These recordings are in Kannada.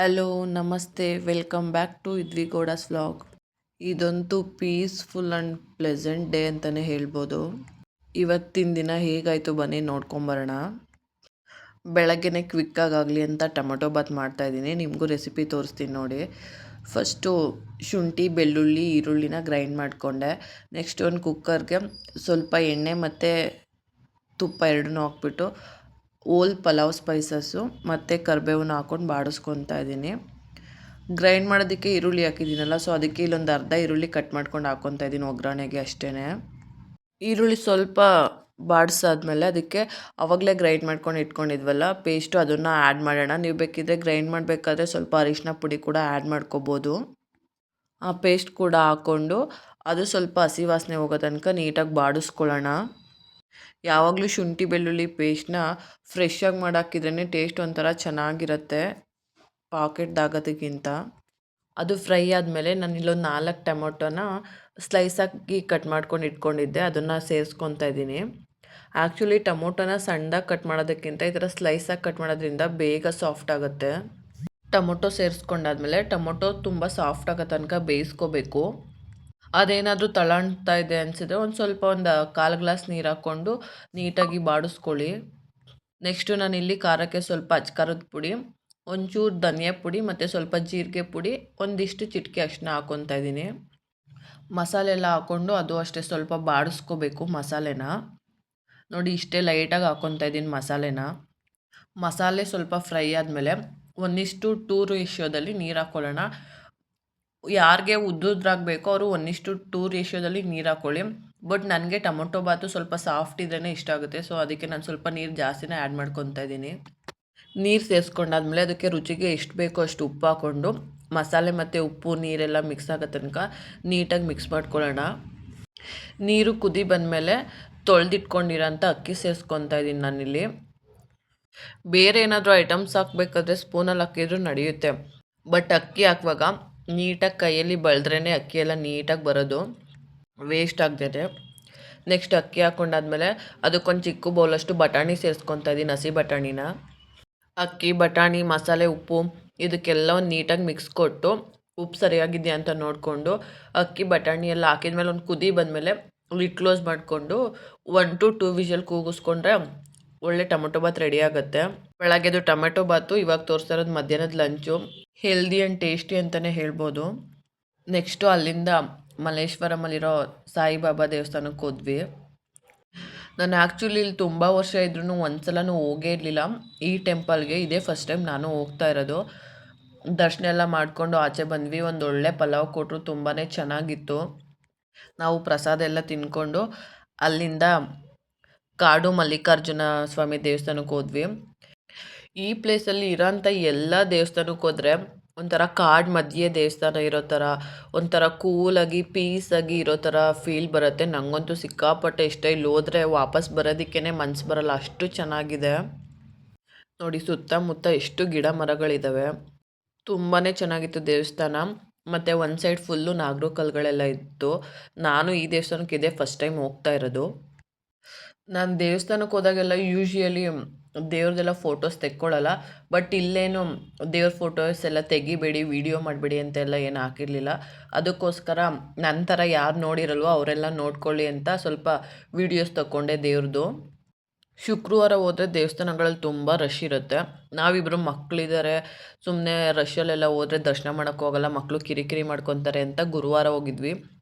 ಹಲೋ ನಮಸ್ತೆ ವೆಲ್ಕಮ್ ಬ್ಯಾಕ್ ಟು ಇದ್ವಿಗೌಡಸ್ ವ್ಲಾಗ್. ಇದಂತೂ ಪೀಸ್ಫುಲ್ ಆ್ಯಂಡ್ ಪ್ಲೆಸೆಂಟ್ ಡೇ ಅಂತಲೇ ಹೇಳ್ಬೋದು. ಇವತ್ತಿನ ದಿನ ಹೇಗಾಯಿತು ಬನ್ನಿ ನೋಡ್ಕೊಂಬರೋಣ. ಬೆಳಗ್ಗೆನೇ ಕ್ವಿಕ್ಕಾಗಲಿ ಅಂತ ಟೊಮೊಟೊ ಬಾತ್ ಮಾಡ್ತಾಯಿದ್ದೀನಿ. ನಿಮಗೂ ರೆಸಿಪಿ ತೋರಿಸ್ತೀನಿ ನೋಡಿ. ಫಸ್ಟು ಶುಂಠಿ ಬೆಳ್ಳುಳ್ಳಿ ಈರುಳ್ಳಿನ ಗ್ರೈಂಡ್ ಮಾಡಿಕೊಂಡೆ. ನೆಕ್ಸ್ಟ್ ಒಂದು ಕುಕ್ಕರ್ಗೆ ಸ್ವಲ್ಪ ಎಣ್ಣೆ ಮತ್ತು ತುಪ್ಪ ಎರಡನ್ನೂ ಹಾಕ್ಬಿಟ್ಟು ಓಲ್ ಪಲಾವ್ ಸ್ಪೈಸಸ್ಸು ಮತ್ತು ಕರಿಬೇವನ್ನ ಹಾಕ್ಕೊಂಡು ಬಾಡಿಸ್ಕೊತಾ ಇದ್ದೀನಿ. ಗ್ರೈಂಡ್ ಮಾಡೋದಕ್ಕೆ ಈರುಳ್ಳಿ ಹಾಕಿದ್ದೀನಲ್ಲ, ಸೊ ಅದಕ್ಕೆ ಇಲ್ಲೊಂದು ಅರ್ಧ ಈರುಳ್ಳಿ ಕಟ್ ಮಾಡ್ಕೊಂಡು ಹಾಕ್ಕೊತಾ ಇದ್ದೀನಿ ಒಗ್ಗರಣೆಗೆ ಅಷ್ಟೇ. ಈರುಳ್ಳಿ ಸ್ವಲ್ಪ ಬಾಡಿಸಾದ್ಮೇಲೆ ಅದಕ್ಕೆ ಆವಾಗಲೇ ಗ್ರೈಂಡ್ ಮಾಡ್ಕೊಂಡು ಇಟ್ಕೊಂಡಿದ್ವಲ್ಲ ಪೇಸ್ಟು, ಅದನ್ನು ಆ್ಯಡ್ ಮಾಡೋಣ. ನೀವು ಬೇಕಿದ್ದರೆ ಗ್ರೈಂಡ್ ಮಾಡಬೇಕಾದ್ರೆ ಸ್ವಲ್ಪ ಅರಿಶಿನ ಪುಡಿ ಕೂಡ ಆ್ಯಡ್ ಮಾಡ್ಕೋಬೋದು. ಆ ಪೇಸ್ಟ್ ಕೂಡ ಹಾಕ್ಕೊಂಡು ಅದು ಸ್ವಲ್ಪ ಹಸಿ ವಾಸನೆ ಹೋಗೋ ತನಕ ನೀಟಾಗಿ ಬಾಡಿಸ್ಕೊಳ್ಳೋಣ. ಯಾವಾಗಲೂ ಶುಂಠಿ ಬೆಳ್ಳುಳ್ಳಿ ಪೇಸ್ಟ್ನ ಫ್ರೆಶ್ಶಾಗಿ ಮಾಡಾಕಿದ್ರೇ ಟೇಸ್ಟ್ ಒಂಥರ ಚೆನ್ನಾಗಿರುತ್ತೆ ಪಾಕೆಟ್ದಾಗೋದಕ್ಕಿಂತ. ಅದು ಫ್ರೈ ಆದಮೇಲೆ ನಾನು ಇಲ್ಲೊಂದು 4 ಟೊಮೊಟೊನ ಸ್ಲೈಸಾಗಿ ಕಟ್ ಮಾಡ್ಕೊಂಡು ಇಟ್ಕೊಂಡಿದ್ದೆ, ಅದನ್ನು ಸೇರಿಸ್ಕೊತಾ ಇದ್ದೀನಿ. ಆ್ಯಕ್ಚುಲಿ ಟೊಮೊಟೊನ ಸಣ್ಣದಾಗಿ ಕಟ್ ಮಾಡೋದಕ್ಕಿಂತ ಈ ಥರ ಸ್ಲೈಸಾಗಿ ಕಟ್ ಮಾಡೋದ್ರಿಂದ ಬೇಗ ಸಾಫ್ಟ್ ಆಗುತ್ತೆ. ಟೊಮೊಟೊ ಸೇರಿಸ್ಕೊಂಡಾದ್ಮೇಲೆ ಟೊಮೊಟೊ ತುಂಬ ಸಾಫ್ಟ್ ಆಗೋ ತನಕ ಬೇಯಿಸ್ಕೋಬೇಕು. ಅದೇನಾದರೂ ತಳಣ್ತಾ ಇದೆ ಅನಿಸಿದ್ರೆ ಒಂದು 1/4 ಗ್ಲಾಸ್ ನೀರು ಹಾಕ್ಕೊಂಡು ನೀಟಾಗಿ ಬಾಡಿಸ್ಕೊಳ್ಳಿ. ನೆಕ್ಸ್ಟು ನಾನಿಲ್ಲಿ ಖಾರಕ್ಕೆ ಸ್ವಲ್ಪ ಅಚ್ಕಾರದ ಪುಡಿ, ಒಂಚೂರು ಧನಿಯಾ ಪುಡಿ ಮತ್ತು ಸ್ವಲ್ಪ ಜೀರಿಗೆ ಪುಡಿ, ಒಂದಿಷ್ಟು ಚಿಟಿಕೆ ಅರಿಶಿನ ಹಾಕ್ಕೊತಾ ಇದ್ದೀನಿ. ಮಸಾಲೆ ಎಲ್ಲ ಹಾಕ್ಕೊಂಡು ಅದು ಅಷ್ಟೇ ಸ್ವಲ್ಪ ಬಾಡಿಸ್ಕೋಬೇಕು ಮಸಾಲೆನ. ನೋಡಿ ಇಷ್ಟೇ ಲೈಟಾಗಿ ಹಾಕ್ಕೊತಾ ಇದ್ದೀನಿ ಮಸಾಲೆನ. ಮಸಾಲೆ ಸ್ವಲ್ಪ ಫ್ರೈ ಆದಮೇಲೆ 1:2 ರೇಷಿಯೋದಲ್ಲಿ ನೀರು ಹಾಕ್ಕೊಳ್ಳೋಣ. ಯಾರಿಗೆ ಉದ್ದುದ್ರಾಗಬೇಕೋ ಅವರು 1:2 ರೇಷಿಯೋದಲ್ಲಿ ನೀರು ಹಾಕ್ಕೊಳ್ಳಿ. ಬಟ್ ನನಗೆ ಟೊಮೊಟೊ ಬಾತು ಸ್ವಲ್ಪ ಸಾಫ್ಟ್ ಇದ್ರೇ ಇಷ್ಟ ಆಗುತ್ತೆ, ಸೊ ಅದಕ್ಕೆ ನಾನು ಸ್ವಲ್ಪ ನೀರು ಜಾಸ್ತಿನೇ ಆ್ಯಡ್ ಮಾಡ್ಕೊತಾ ಇದ್ದೀನಿ. ನೀರು ಸೇರಿಸ್ಕೊಂಡಾದ್ಮೇಲೆ ಅದಕ್ಕೆ ರುಚಿಗೆ ಎಷ್ಟು ಬೇಕೋ ಅಷ್ಟು ಉಪ್ಪು ಹಾಕ್ಕೊಂಡು ಮಸಾಲೆ ಮತ್ತು ಉಪ್ಪು ನೀರೆಲ್ಲ ಮಿಕ್ಸ್ ಆಗೋ ತನಕ ನೀಟಾಗಿ ಮಿಕ್ಸ್ ಮಾಡ್ಕೊಳ್ಳೋಣ. ನೀರು ಕುದಿ ಬಂದಮೇಲೆ ತೊಳೆದಿಟ್ಕೊಂಡಿರೋಂಥ ಅಕ್ಕಿ ಸೇರಿಸ್ಕೊತಾ ಇದ್ದೀನಿ ನಾನಿಲ್ಲಿ. ಬೇರೆ ಏನಾದರೂ ಐಟಮ್ಸ್ ಹಾಕಬೇಕಾದ್ರೆ ಸ್ಪೂನಲ್ಲಿ ಹಾಕಿದ್ರೂ ನಡೆಯುತ್ತೆ, ಬಟ್ ಅಕ್ಕಿ ಹಾಕುವಾಗ ನೀಟಾಗಿ ಕೈಯಲ್ಲಿ ಬಳ್ದ್ರೇ ಅಕ್ಕಿ ಎಲ್ಲ ನೀಟಾಗಿ ಬರೋದು, ವೇಸ್ಟ್ ಆಗದೆ. ನೆಕ್ಸ್ಟ್ ಅಕ್ಕಿ ಹಾಕ್ಕೊಂಡಾದ್ಮೇಲೆ ಅದಕ್ಕೊಂದು ಚಿಕ್ಕ ಬೌಲಷ್ಟು ಬಟಾಣಿ ಸೇರಿಸ್ಕೊತಾ ಇದ್ದೀನಿ, ಹಸಿ ಬಟಾಣಿನ. ಅಕ್ಕಿ ಬಟಾಣಿ ಮಸಾಲೆ ಉಪ್ಪು ಇದಕ್ಕೆಲ್ಲ ಒಂದು ನೀಟಾಗಿ ಮಿಕ್ಸ್ ಕೊಟ್ಟು ಉಪ್ಪು ಸರಿಯಾಗಿದೆಯಾ ಅಂತ ನೋಡಿಕೊಂಡು ಅಕ್ಕಿ ಬಟಾಣಿ ಎಲ್ಲ ಹಾಕಿದ್ಮೇಲೆ ಒಂದು ಕುದಿ ಬಂದಮೇಲೆ ಲಿಡ್ ಕ್ಲೋಸ್ ಮಾಡಿಕೊಂಡು 1 to 2 ವಿಷಲ್ ಕೂಗಿಸ್ಕೊಂಡ್ರೆ ಒಳ್ಳೆ ಟೊಮೊಟೊ ಬಾತ್ ರೆಡಿ ಆಗುತ್ತೆ. ಬೆಳಗ್ಗೆದು ಟೊಮೆಟೊ ಬಾತು, ಇವಾಗ ತೋರಿಸ್ತಾ ಇರೋದು ಮಧ್ಯಾಹ್ನದ ಲಂಚು. ಹೆಲ್ದಿ ಆ್ಯಂಡ್ ಟೇಸ್ಟಿ ಅಂತಲೇ ಹೇಳ್ಬೋದು. ನೆಕ್ಸ್ಟು ಅಲ್ಲಿಂದ ಮಲ್ಲೇಶ್ವರಮಲ್ಲಿರೋ ಸಾಯಿಬಾಬಾ ದೇವಸ್ಥಾನಕ್ಕೆ ಹೋದ್ವಿ. ನಾನು ಆ್ಯಕ್ಚುಲಿ ಇಲ್ಲಿ ತುಂಬ ವರ್ಷ ಇದ್ರೂ ಒಂದು ಸಲನೂ ಹೋಗೇ ಇರಲಿಲ್ಲ ಈ ಟೆಂಪಲ್ಗೆ. ಇದೇ ಫಸ್ಟ್ ಟೈಮ್ ನಾನು ಹೋಗ್ತಾ ಇರೋದು. ದರ್ಶನ ಎಲ್ಲ ಮಾಡಿಕೊಂಡು ಆಚೆ ಬಂದ್ವಿ. ಒಂದು ಒಳ್ಳೆ ಪಲಾವ್ ಕೊಟ್ಟರು, ತುಂಬಾ ಚೆನ್ನಾಗಿತ್ತು. ನಾವು ಪ್ರಸಾದ ಎಲ್ಲ ತಿಂದ್ಕೊಂಡು ಅಲ್ಲಿಂದ ಕಾಡು ಮಲ್ಲಿಕಾರ್ಜುನ ಸ್ವಾಮಿ ದೇವಸ್ಥಾನಕ್ಕೆ ಹೋದ್ವಿ. ಈ ಪ್ಲೇಸಲ್ಲಿ ಇರೋಂಥ ಎಲ್ಲ ದೇವಸ್ಥಾನಕ್ಕೆ ಹೋದರೆ ಒಂಥರ ಕಾಡು ಮಧ್ಯೆ ದೇವಸ್ಥಾನ ಇರೋ ಥರ ಒಂಥರ ಕೂಲಾಗಿ ಪೀಸಾಗಿ ಇರೋ ಥರ ಫೀಲ್ ಬರುತ್ತೆ. ನನಗಂತೂ ಸಿಕ್ಕಾಪಟ್ಟೆ ಇಷ್ಟ. ಇಲ್ಲಿ ಹೋದರೆ ವಾಪಸ್ ಬರೋದಕ್ಕೇ ಮನಸ್ಸು ಬರೋಲ್ಲ, ಅಷ್ಟು ಚೆನ್ನಾಗಿದೆ. ನೋಡಿ ಸುತ್ತಮುತ್ತ ಎಷ್ಟು ಗಿಡ ಮರಗಳಿದ್ದಾವೆ, ತುಂಬಾ ಚೆನ್ನಾಗಿತ್ತು ದೇವಸ್ಥಾನ. ಮತ್ತು ಒಂದು ಸೈಡ್ ಫುಲ್ಲು ನಾಗರು ಕಲ್ಲುಗಳೆಲ್ಲ ಇತ್ತು. ನಾನು ಈ ದೇವಸ್ಥಾನಕ್ಕೆ ಇದೇ ಫಸ್ಟ್ ಟೈಮ್ ಹೋಗ್ತಾ ಇರೋದು. ನಾನು ದೇವಸ್ಥಾನಕ್ಕೆ ಹೋದಾಗೆಲ್ಲ ಯೂಶ್ವಲಿ ದೇವ್ರದ್ದೆಲ್ಲ ಫೋಟೋಸ್ ತೆಕ್ಕೊಳ್ಳಲ್ಲ, ಬಟ್ ಇಲ್ಲೇನು ದೇವ್ರ ಫೋಟೋಸ್ ಎಲ್ಲ ತೆಗಿಬೇಡಿ, ವಿಡಿಯೋ ಮಾಡಬೇಡಿ ಅಂತೆಲ್ಲ ಏನು ಹಾಕಿರಲಿಲ್ಲ. ಅದಕ್ಕೋಸ್ಕರ ನನ್ನ ಥರ ಯಾರು ನೋಡಿರಲ್ವೋ ಅವರೆಲ್ಲ ನೋಡ್ಕೊಳ್ಳಿ ಅಂತ ಸ್ವಲ್ಪ ವೀಡಿಯೋಸ್ ತಗೊಂಡೆ ದೇವ್ರದ್ದು. ಶುಕ್ರವಾರ ಹೋದರೆ ದೇವಸ್ಥಾನಗಳಲ್ಲಿ ತುಂಬ ರಶ್ ಇರುತ್ತೆ. ನಾವಿಬ್ಬರು ಮಕ್ಕಳಿದ್ದಾರೆ, ಸುಮ್ಮನೆ ರಶಲ್ಲೆಲ್ಲ ಹೋದರೆ ದರ್ಶನ ಮಾಡೋಕ್ಕೆ ಹೋಗಲ್ಲ, ಮಕ್ಕಳು ಕಿರಿಕಿರಿ ಮಾಡ್ಕೊತಾರೆ ಅಂತ ಗುರುವಾರ ಹೋಗಿದ್ವಿ.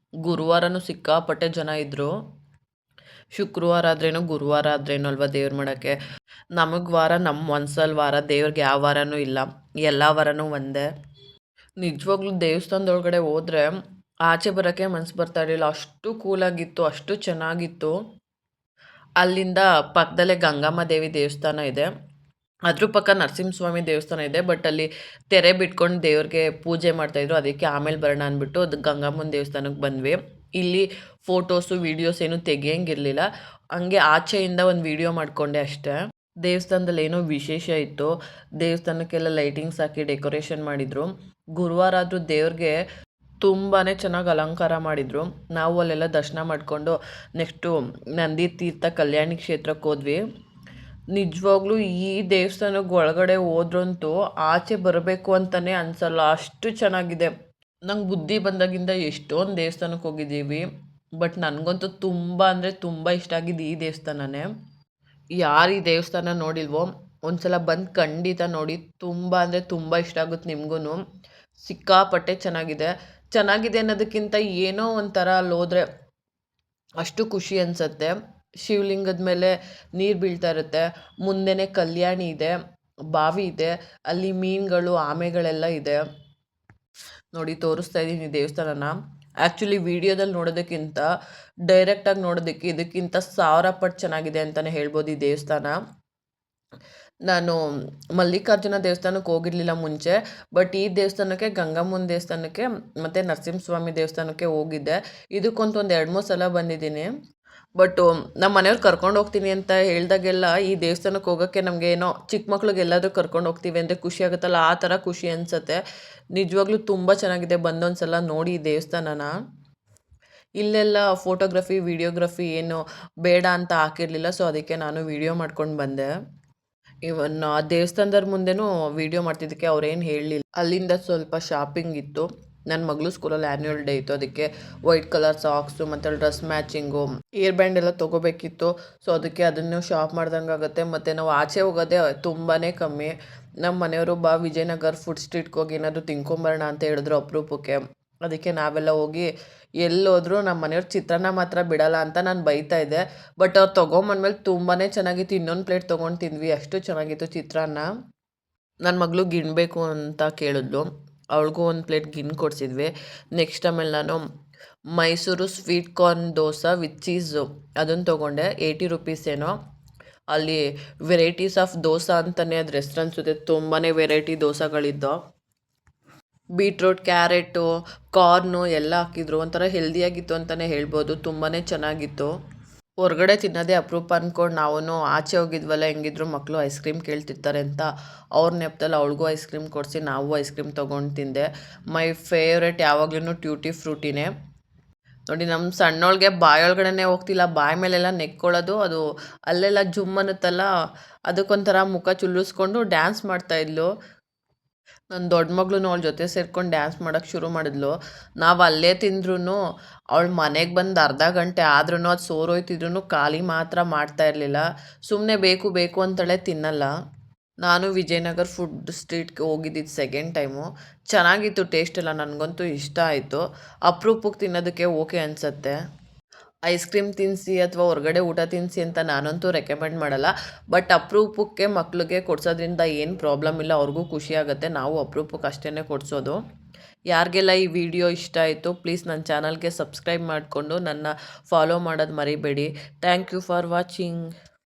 ಗುರುವಾರನೂ ಸಿಕ್ಕಾಪಟ್ಟೆ ಜನ ಇದ್ದರು. ಶುಕ್ರವಾರ ಆದ್ರೇನು ಗುರುವಾರ ಆದ್ರೇನು ಅಲ್ವಾ ದೇವ್ರು ಮಾಡೋಕ್ಕೆ. ನಮಗೆ ವಾರ ನಮ್ಮ ಒಂದ್ಸಲ ವಾರ, ದೇವ್ರಿಗೆ ಯಾವ ವಾರನೂ ಇಲ್ಲ, ಎಲ್ಲ ವಾರನೂ ಒಂದೇ. ನಿಜವಾಗ್ಲೂ ದೇವಸ್ಥಾನದೊಳಗಡೆ ಹೋದರೆ ಆಚೆ ಬರೋಕ್ಕೆ ಮನಸ್ಸು ಬರ್ತಾ ಇರಲಿಲ್ಲ, ಅಷ್ಟು ಕೂಲಾಗಿತ್ತು, ಅಷ್ಟು ಚೆನ್ನಾಗಿತ್ತು. ಅಲ್ಲಿಂದ ಪಕ್ಕದಲ್ಲೇ ಗಂಗಮ್ಮ ದೇವಿ ದೇವಸ್ಥಾನ ಇದೆ, ಅದ್ರ ಪಕ್ಕ ನರಸಿಂಹಸ್ವಾಮಿ ದೇವಸ್ಥಾನ ಇದೆ. ಬಟ್ ಅಲ್ಲಿ ತೆರೆ ಬಿಟ್ಕೊಂಡು ದೇವ್ರಿಗೆ ಪೂಜೆ ಮಾಡ್ತಾಯಿದ್ರು, ಅದಕ್ಕೆ ಆಮೇಲೆ ಬರೋಣ ಅಂದ್ಬಿಟ್ಟು ಅದು ಗಂಗಮ್ಮನ ದೇವಸ್ಥಾನಕ್ಕೆ ಬಂದ್ವಿ. ಇಲ್ಲಿ ಫೋಟೋಸು ವೀಡಿಯೋಸ್ ಏನೂ ತೆಗಿಯಂಗಿರಲಿಲ್ಲ, ಹಂಗೆ ಆಚೆಯಿಂದ ಒಂದು ವೀಡಿಯೋ ಮಾಡಿಕೊಂಡೆ ಅಷ್ಟೇ. ದೇವಸ್ಥಾನದಲ್ಲಿ ಏನೋ ವಿಶೇಷ ಇತ್ತು, ದೇವಸ್ಥಾನಕ್ಕೆಲ್ಲ ಲೈಟಿಂಗ್ಸ್ ಹಾಕಿ ಡೆಕೋರೇಷನ್ ಮಾಡಿದರು. ಗುರುವಾರ ಆದರೂ ದೇವ್ರಿಗೆ ತುಂಬಾ ಚೆನ್ನಾಗಿ ಅಲಂಕಾರ ಮಾಡಿದರು. ನಾವು ಅಲ್ಲೆಲ್ಲ ದರ್ಶನ ಮಾಡಿಕೊಂಡು ನೆಕ್ಸ್ಟು ನಂದಿ ತೀರ್ಥ ಕಲ್ಯಾಣಿ ಕ್ಷೇತ್ರಕ್ಕೆ ಹೋದ್ವಿ. ನಿಜವಾಗ್ಲೂ ಈ ದೇವಸ್ಥಾನಕ್ಕೆ ಒಳಗಡೆ ಹೋದ್ರಂತೂ ಆಚೆ ಬರಬೇಕು ಅಂತಲೇ ಅನಿಸಲ್ಲ, ಅಷ್ಟು ಚೆನ್ನಾಗಿದೆ. ನಂಗೆ ಬುದ್ಧಿ ಬಂದಾಗಿಂದ ಎಷ್ಟೊಂದು ದೇವಸ್ಥಾನಕ್ಕೆ ಹೋಗಿದ್ದೀವಿ, ಬಟ್ ನನಗಂತೂ ತುಂಬ ಅಂದರೆ ತುಂಬ ಇಷ್ಟ ಆಗಿದ್ದು ಈ ದೇವಸ್ಥಾನನೇ. ಯಾರು ಈ ದೇವಸ್ಥಾನ ನೋಡಿಲ್ವೋ ಒಂದ್ಸಲ ಬಂದು ಖಂಡಿತ ನೋಡಿ, ತುಂಬ ಅಂದರೆ ತುಂಬ ಇಷ್ಟ ಆಗುತ್ತೆ ನಿಮಗೂ. ಸಿಕ್ಕಾಪಟ್ಟೆ ಚೆನ್ನಾಗಿದೆ. ಚೆನ್ನಾಗಿದೆ ಅನ್ನೋದಕ್ಕಿಂತ ಏನೋ ಒಂಥರ ಅಲ್ಲೋದ್ರೆ ಅಷ್ಟು ಖುಷಿ ಅನಿಸುತ್ತೆ. ಶಿವಲಿಂಗದ ಮೇಲೆ ನೀರು ಬೀಳ್ತಾ ಇರುತ್ತೆ, ಮುಂದೆನೇ ಕಲ್ಯಾಣಿ ಇದೆ, ಬಾವಿ ಇದೆ, ಅಲ್ಲಿ ಮೀನುಗಳು ಆಮೆಗಳೆಲ್ಲ ಇದೆ. ನೋಡಿ ತೋರಿಸ್ತಾ ಇದ್ದೀನಿ ದೇವಸ್ಥಾನನ. ಆ್ಯಕ್ಚುಲಿ ವಿಡಿಯೋದಲ್ಲಿ ನೋಡೋದಕ್ಕಿಂತ ಡೈರೆಕ್ಟಾಗಿ ನೋಡೋದಕ್ಕೆ ಇದಕ್ಕಿಂತ 1000 ಪಟ್ಟು ಚೆನ್ನಾಗಿದೆ ಅಂತಲೇ ಹೇಳ್ಬೋದು ಈ ದೇವಸ್ಥಾನ. ನಾನು ಮಲ್ಲಿಕಾರ್ಜುನ ದೇವಸ್ಥಾನಕ್ಕೆ ಹೋಗಿರಲಿಲ್ಲ ಮುಂಚೆ, ಬಟ್ ಈ ದೇವಸ್ಥಾನಕ್ಕೆ, ಗಂಗಮ್ಮನ ದೇವಸ್ಥಾನಕ್ಕೆ ಮತ್ತು ನರಸಿಂಹಸ್ವಾಮಿ ದೇವಸ್ಥಾನಕ್ಕೆ ಹೋಗಿದ್ದೆ. ಇದಕ್ಕಂತೂ ಒಂದು 2-3 ಸಲ ಬಂದಿದ್ದೀನಿ. ಬಟ್ಟು ನಮ್ಮ ಮನೆಯವ್ರು ಕರ್ಕೊಂಡು ಹೋಗ್ತೀನಿ ಅಂತ ಹೇಳಿದಾಗೆಲ್ಲ ಈ ದೇವಸ್ಥಾನಕ್ಕೆ ಹೋಗೋಕ್ಕೆ ನಮಗೆ ಏನೋ ಚಿಕ್ಕ ಮಕ್ಳಿಗೆ ಎಲ್ಲಾದರೂ ಕರ್ಕೊಂಡು ಹೋಗ್ತೀವಿ ಅಂದರೆ ಖುಷಿ ಆಗುತ್ತಲ್ಲ, ಆ ಥರ ಖುಷಿ ಅನಿಸುತ್ತೆ. ನಿಜವಾಗ್ಲೂ ತುಂಬ ಚೆನ್ನಾಗಿದೆ, ಬಂದೊಂದು ಸಲ ನೋಡಿ ಈ ದೇವಸ್ಥಾನನ. ಇಲ್ಲೆಲ್ಲ ಫೋಟೋಗ್ರಫಿ ವಿಡಿಯೋಗ್ರಫಿ ಏನು ಬೇಡ ಅಂತ ಹಾಕಿರಲಿಲ್ಲ, ಸೊ ಅದಕ್ಕೆ ನಾನು ವಿಡಿಯೋ ಮಾಡ್ಕೊಂಡು ಬಂದೆ. ಇವನ್ ಆ ದೇವಸ್ಥಾನದವ್ರ ಮುಂದೆನೂ ವಿಡಿಯೋ ಮಾಡ್ತಿದ್ದಕ್ಕೆ ಅವ್ರೇನು ಹೇಳಲಿಲ್ಲ. ಅಲ್ಲಿಂದ ಸ್ವಲ್ಪ ಶಾಪಿಂಗ್ ಇತ್ತು. ನನ್ನ ಮಗಳು ಸ್ಕೂಲಲ್ಲಿ ಆ್ಯನ್ಯುವಲ್ ಡೇ ಇತ್ತು, ಅದಕ್ಕೆ ವೈಟ್ ಕಲರ್ ಸಾಕ್ಸು ಮತ್ತು ಡ್ರೆಸ್ ಮ್ಯಾಚಿಂಗು, ಇಯರ್ ಬ್ಯಾಂಡ್ ಎಲ್ಲ ತೊಗೋಬೇಕಿತ್ತು. ಸೊ ಅದಕ್ಕೆ ಅದನ್ನು ಶಾಪ್ ಮಾಡ್ದಂಗೆ ಆಗುತ್ತೆ. ಮತ್ತು ನಾವು ಆಚೆ ಹೋಗೋದೇ ತುಂಬಾ ಕಮ್ಮಿ. ನಮ್ಮ ಮನೆಯವರು ಬಾ ವಿಜಯನಗರ್ ಫುಡ್ ಸ್ಟ್ರೀಟ್ಗೆ ಹೋಗಿ ಏನಾದರೂ ತಿನ್ಕೊಂಬರೋಣ ಅಂತ ಹೇಳಿದ್ರು ಅಪರೂಪಕ್ಕೆ. ಅದಕ್ಕೆ ನಾವೆಲ್ಲ ಹೋಗಿ ಎಲ್ಲೋದ್ರೂ ನಮ್ಮ ಮನೆಯವ್ರು ಚಿತ್ರಾನ್ನ ಮಾತ್ರ ಬಿಡಲ್ಲ ಅಂತ ನಾನು ಬೈತಾ ಇದ್ದೆ. ಬಟ್ ಅವ್ರು ತೊಗೊಂಬಂದ್ಮೇಲೆ ತುಂಬಾ ಚೆನ್ನಾಗಿತ್ತು. ಇನ್ನೊಂದು ಪ್ಲೇಟ್ ತೊಗೊಂಡು ತಿಂದ್ವಿ, ಅಷ್ಟು ಚೆನ್ನಾಗಿತ್ತು ಚಿತ್ರಾನ್ನ. ನನ್ನ ಮಗಳು ಗಿಣ್ಬೇಕು ಅಂತ ಕೇಳಿದ್ಲು, ಅವಳಿಗೂ ಒಂದು ಪ್ಲೇಟ್ ಗಿಣ್ ಕೊಡಿಸಿದ್ವಿ. ನೆಕ್ಸ್ಟ್ ಆಮೇಲೆ ನಾನು Mysuru sweet corn dosa with cheese ಅದನ್ನು ತೊಗೊಂಡೆ. 80 ರುಪೀಸ್ ಏನೋ. ಅಲ್ಲಿ ವೆರೈಟೀಸ್ ಆಫ್ ದೋಸೆ ಅಂತಲೇ ಅದು ರೆಸ್ಟೋರೆಂಟ್ಸ್ ಜೊತೆ ತುಂಬಾ ವೆರೈಟಿ ದೋಸೆಗಳಿದ್ದೋ. ಬೀಟ್ರೂಟ್, ಕ್ಯಾರೆಟು, ಕಾರ್ನು ಎಲ್ಲ ಹಾಕಿದ್ರು. ಒಂಥರ ಹೆಲ್ದಿಯಾಗಿತ್ತು ಅಂತಲೇ ಹೇಳ್ಬೋದು. ತುಂಬಾ ಚೆನ್ನಾಗಿತ್ತು. ಹೊರಗಡೆ ತಿನ್ನೋದೇ ಅಪರೂಪ ಅಂದ್ಕೊಂಡು ನಾವು ಆಚೆ ಹೋಗಿದ್ವಲ್ಲ, ಹೆಂಗಿದ್ರು ಮಕ್ಕಳು ಐಸ್ ಕ್ರೀಮ್ ಕೇಳ್ತಿರ್ತಾರೆ ಅಂತ ಅವ್ರ ನೆಪದಲ್ಲಿ ಅವಳಿಗೂ ಐಸ್ ಕ್ರೀಮ್ ಕೊಡಿಸಿ ನಾವು ಐಸ್ ಕ್ರೀಮ್ ತೊಗೊಂಡು ತಿಂದೆ. ಮೈ ಫೇವ್ರೆಟ್ ಯಾವಾಗ್ಲೂ ಟ್ಯೂಟಿ ಫ್ರೂಟಿನೇ. ನೋಡಿ ನಮ್ಮ ಸಣ್ಣೋಳಿಗೆ ಬಾಯೊಳಗಡೆನೇ ಹೋಗ್ತಿಲ್ಲ, ಬಾಯಿ ಮೇಲೆಲ್ಲ ನೆಕ್ಕೊಳ್ಳೋದು, ಅದು ಅಲ್ಲೆಲ್ಲ ಜುಮ್ ಅನ್ನುತ್ತಲ್ಲ, ಅದಕ್ಕೊಂಥರ ಮುಖ ಚುಲ್ಲಿಸ್ಕೊಂಡು ಡ್ಯಾನ್ಸ್ ಮಾಡ್ತಾಯಿದ್ಲು. ನನ್ನ ದೊಡ್ಡ ಮಗಳು ಅವಳ ಜೊತೆ ಸೇರ್ಕೊಂಡು ಡ್ಯಾನ್ಸ್ ಮಾಡೋಕ್ಕೆ ಶುರು ಮಾಡಿದ್ಲು. ನಾವು ಅಲ್ಲೇ ತಿಂದ್ರೂ ಅವಳು ಮನೆಗೆ ಬಂದು ಅರ್ಧ ಗಂಟೆ ಆದ್ರೂ ಅದು ಸೋರೋಯ್ತಿದ್ರು ಖಾಲಿ ಮಾತ್ರ ಮಾಡ್ತಾ ಇರಲಿಲ್ಲ. ಸುಮ್ಮನೆ ಬೇಕು ಬೇಕು ಅಂತಲೇ ತಿನ್ನಲ್ಲ. ನಾನು ವಿಜಯನಗರ್ ಫುಡ್ ಸ್ಟ್ರೀಟ್ಗೆ ಹೋಗಿದ್ದಿದ್ದು ಸೆಕೆಂಡ್ ಟೈಮು. ಚೆನ್ನಾಗಿತ್ತು, ಟೇಸ್ಟ್ ಎಲ್ಲ ನನಗಂತೂ ಇಷ್ಟ ಆಯಿತು. ಅಪರೂಪಕ್ಕೆ ತಿನ್ನೋದಕ್ಕೆ ಓಕೆ ಅನಿಸುತ್ತೆ. ಐಸ್ ಕ್ರೀಮ್ ತಿನ್ನಿಸಿ ಅಥವಾ ಹೊರಗಡೆ ಊಟ ತಿನ್ನಿಸಿ ಅಂತ ನಾನಂತೂ ರೆಕಮೆಂಡ್ ಮಾಡಲ್ಲ. ಬಟ್ ಅಪರೂಪಕ್ಕೆ ಮಕ್ಳಿಗೆ ಕೊಡ್ಸೋದ್ರಿಂದ ಏನು ಪ್ರಾಬ್ಲಮ್ ಇಲ್ಲ, ಅವ್ರಿಗೂ ಖುಷಿ ಆಗುತ್ತೆ. ನಾವು ಅಪರೂಪಕ್ಕೆ ಅಷ್ಟೇ ಕೊಡಿಸೋದು. ಯಾರಿಗೆಲ್ಲ ಈ ವಿಡಿಯೋ ಇಷ್ಟ ಆಯಿತು ಪ್ಲೀಸ್ ನನ್ನ ಚಾನಲ್ಗೆ ಸಬ್ಸ್ಕ್ರೈಬ್ ಮಾಡಿಕೊಂಡು ನನ್ನ ಫಾಲೋ ಮಾಡೋದು ಮರಿಬೇಡಿ. Thank you for watching.